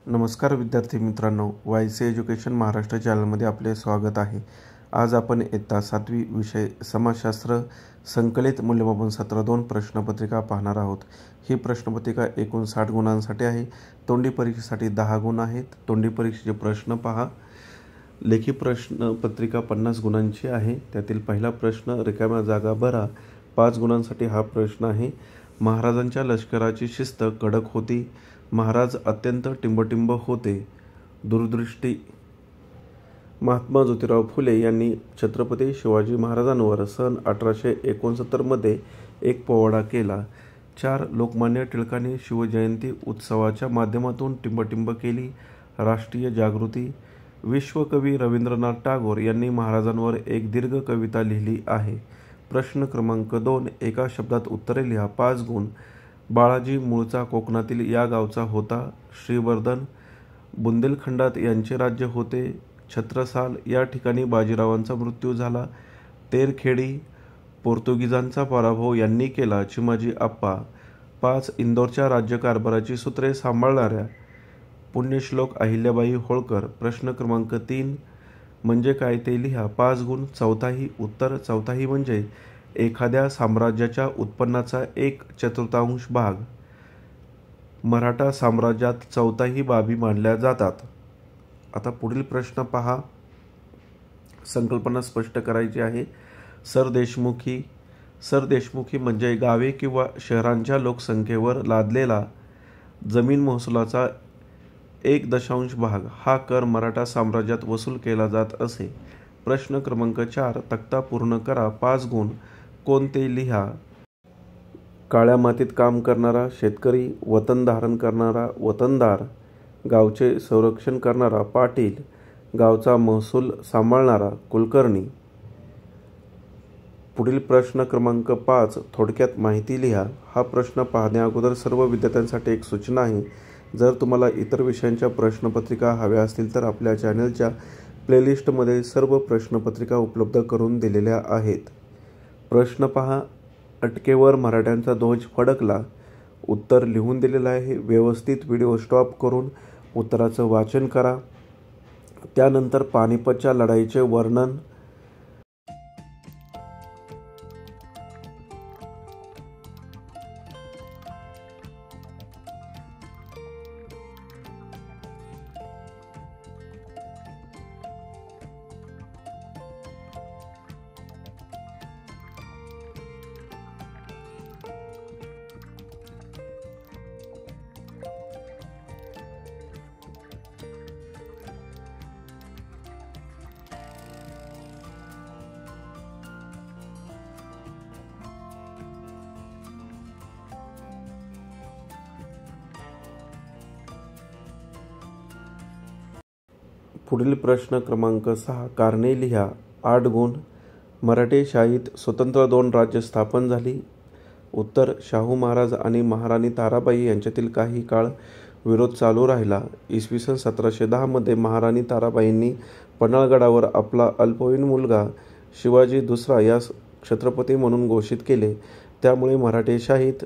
नमस्कार विद्यार्थी मित्रांनो, वायसी एज्युकेशन महाराष्ट्र चॅनलमध्ये आपले स्वागत आहे। आज आपण इयत्ता 7वी विषय समाजशास्त्र संकलित मूल्यमापन सत्र 2 प्रश्नपत्रिका पाहणार आहोत। ही प्रश्नपत्रिका एकूण 60 गुणांसाठी आहे। तोंडी परीक्षेसाठी 10 गुण आहेत। तोंडी परीक्षेचे प्रश्न पहा। लेखी प्रश्नपत्रिका 50 गुणांची आहे। त्यातील पहिला प्रश्न रिकाम्या जागा भरा 5 गुणांसाठी हा प्रश्न आहे। महाराजांच्या लष्कराची शिस्त कडक होती। महाराज अत्यंत टिंबटिंब होते। दूरदृष्टी। महात्मा ज्योतिराव फुले यांनी छत्रपती शिवाजी महाराजांवर सन 1869 मध्ये एक पोवाडा केला। 4 लोकमान्य टिळकांनी शिवजयंती उत्सवाच्या माध्यमातून टिंबटिंब केली। राष्ट्रीय जागृती। विश्वकवी रवींद्रनाथ टागोर यांनी महाराजांवर एक दीर्घ कविता लिहिली आहे। प्रश्न क्रमांक 2 एका शब्दात उत्तरे लिहा 5 गुण। बाळाजी मूळचा कोकणातील या गावचा होता। श्रीवर्धन बुंदेलखंडात यांचे राज्य होते। छत्रसाल या ठिकाणी बाजीरावांचा मृत्यू झाला। तेरखेडी पोर्तुगीजांचा पराभव यांनी केला। चिमाजी आप्पा। 5 इंदोरच्या राज्यकारभाराची सूत्रे सांभाळणाऱ्या पुण्यश्लोक अहिल्याबाई होळकर। प्रश्न क्रमांक 3 म्हणजे काय ते लिहा 5 गुण। चौथाही उत्तर। चौथाही म्हणजे एखाद्या साम्राज्याच्या उत्पन्नाचा 1/4 भाग। मराठा साम्राज्यात चौथाही बाबी मानल्या जातात। आता पुढील प्रश्न पहा। संकल्पना स्पष्ट करायची आहे। सरदेशमुखी। सरदेशमुखी म्हणजे गावे किंवा शहरांच्या लोकसंख्येवर लादलेला जमीन महसुलाचा 1 भाग हा कर मराठा साम्राज्यात वसूल केला जात असे। प्रश्न क्रमांक 4 तक्ता पूर्ण करा 5 गुण। कोणते लिहा। काळ्या मातीत काम करणारा शेतकरी। वतन धारण करणारा वतनदार। गावचे संरक्षण करणारा पाटील। गावचा महसूल सांभाळणारा कुलकर्णी। पुढील प्रश्न क्रमांक 5 थोडक्यात माहिती लिहा। हा प्रश्न पाहण्या अगोदर सर्व विद्यार्थ्यांसाठी एक सूचना आहे। जर तुम्हाला इतर विषयांच्या प्रश्नपत्रिका हव्या असतील तर आपल्या चॅनलच्या प्लेलिस्टमध्ये सर्व प्रश्नपत्रिका उपलब्ध करून दिलेल्या आहेत। प्रश्न पहा। अटकेवर मराठ्यांचा ध्वज फडकला। उत्तर लिहून दिलेलं आहे। व्यवस्थित व्हिडिओ स्टॉप करून उत्तराचं वाचन करा। त्यानंतर पानिपतच्या लढाईचे वर्णन। पुढील प्रश्न क्रमांक 6 कारणे लिहा 8 गुण। मराठेशाहीत स्वतंत्र 2 राज्य स्थापन झाली। उत्तर शाहू महाराज आणि महाराणी ताराबाई यांच्यातील काही काळ विरोध चालू राहिला। इसवी सन 1710 मध्ये महाराणी ताराबाईंनी पन्हाळगडावर आपला अल्पवयीन मुलगा शिवाजी दुसरा यास छत्रपती म्हणून घोषित केले। त्यामुळे मराठेशाहीत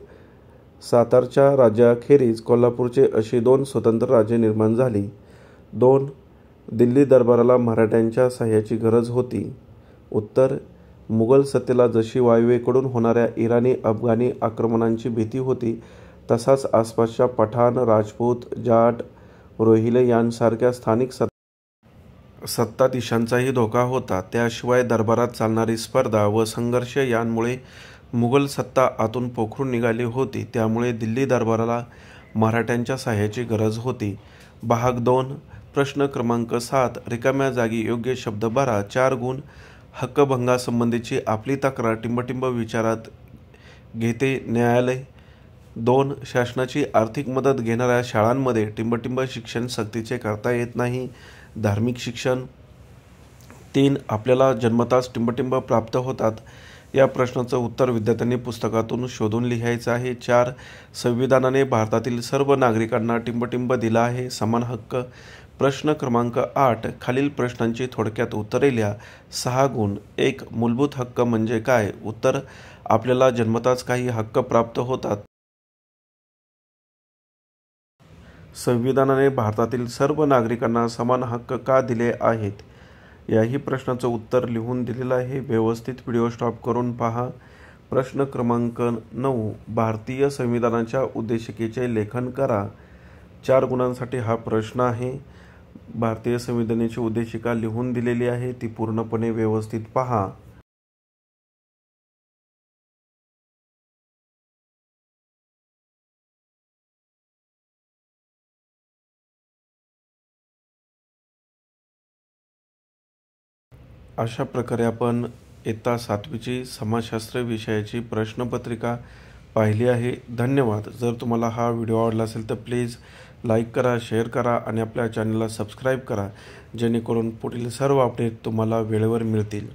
सातारच्या राज्याखेरीज कोल्हापूरचे अशी 2 स्वतंत्र राज्ये निर्माण झाली। 2 दिल्ली दरबाराला मराठ्यांच्या सहाय्याची गरज होती। उत्तर मुघल सत्तेला जशी वायव्येकडून होणाऱ्या इराणी अफगाणी आक्रमणांची भीती होती तसाच आसपासच्या पठाण राजपूत जाट रोहिले यांसारख्या स्थानिक सत्ताधीशांचाही धोका होता। त्याशिवाय दरबारात चालणारी स्पर्धा व संघर्ष यांमुळे मुघल सत्ता आतून पोखरून निघाली होती। त्यामुळे दिल्ली दरबाराला मराठ्यांच्या सहाय्याची गरज होती। भाग 2 प्रश्न क्रमांक 7 रिकाम्या जागी योग्य शब्द भरा 4 गुण। हक्कभंगासंबंधीची आपली तक्रार टिंबटिंब विचारात घेते न्यायालय। 2 शासनाची आर्थिक मदत घेणाऱ्या शाळांमध्ये टिंबटिंब शिक्षण सक्तीचे करता येत नाही। धार्मिक शिक्षण। 3 आपल्याला जन्मताच टिंबटिंब प्राप्त होतात। या प्रश्नाचं उत्तर विद्यार्थ्यांनी पुस्तकातून शोधून लिहायचं आहे। 4 संविधानाने भारतातील सर्व नागरिकांना टिंबटिंब दिला आहे समान हक्क। प्रश्न क्रमांक 8 खालील प्रश्नांची थोडक्यात उत्तरे लिहा 6 गुण। 1 मूलभूत हक्क म्हणजे काय? उत्तर आपल्याला जन्मताच काही हक्क प्राप्त होतात संविधानाने भारतातील सर्व नागरिकांना समान हक्क का दिले आहेत? याही प्रश्नाचं उत्तर लिहून दिलेलं आहे. व्यवस्थित व्हिडिओ स्टॉप करून पहा. प्रश्न क्रमांक 9. भारतीय संविधानाच्या उद्देशिकेचे लेखन करा. 4 गुणांसाठी हा प्रश्न आहे. भारतीय संविधानाची उद्देशिका लिहून दिलेली आहे, ती पूर्णपणे व्यवस्थित पहा. अशा प्रकारे आपण इयत्ता 7वीची समाजशास्त्र विषयाची प्रश्नपत्रिका पाहिली आहे. धन्यवाद. जर तुम्हाला हा व्हिडिओ आवडला असेल तर प्लीज लाईक करा, शेअर करा आणि आपल्या चॅनलला सबस्क्राईब करा, जेणेकरून पुढील सर्व अपडेट तुम्हाला वेळेवर मिळतील.